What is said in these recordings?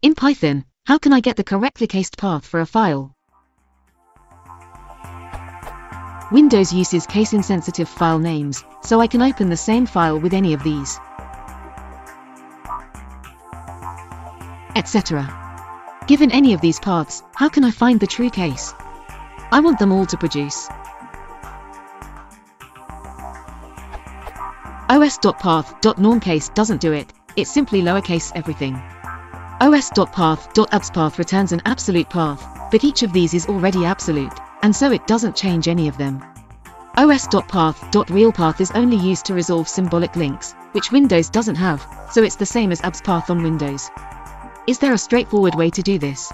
In Python, how can I get the correctly cased path for a file? Windows uses case-insensitive file names, so I can open the same file with any of these, etc. Given any of these paths, how can I find the true case? I want them all to produce. os.path.normCase doesn't do it, it simply lowercase everything. os.path.abspath returns an absolute path, but each of these is already absolute, and so it doesn't change any of them. os.path.realpath is only used to resolve symbolic links, which Windows doesn't have, so it's the same as abspath on Windows. Is there a straightforward way to do this?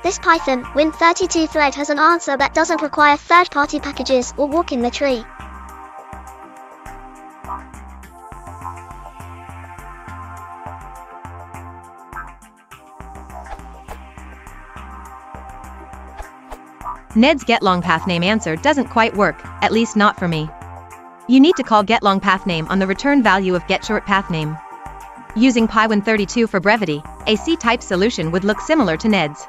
This Python Win32 thread has an answer that doesn't require third-party packages or walking the tree. Ned's getLongPathName answer doesn't quite work, at least not for me. You need to call getLongPathName on the return value of getShortPathName. Using Pywin32 for brevity, a C-type solution would look similar to Ned's.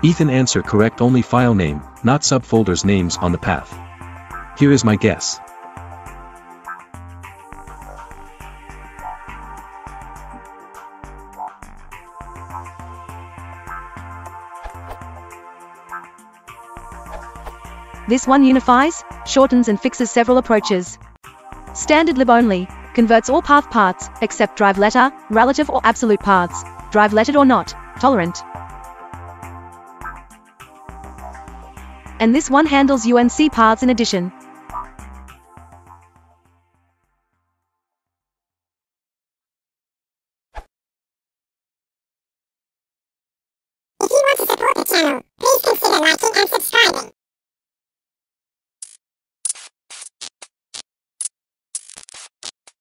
Ethan answer correct, only file name, not subfolders names on the path. Here is my guess. This one unifies, shortens and fixes several approaches. Standard lib only, converts all path parts, except drive letter, relative or absolute paths, drive lettered or not, tolerant. And this one handles UNC paths in addition. If you want to support the channel, please consider liking and subscribing.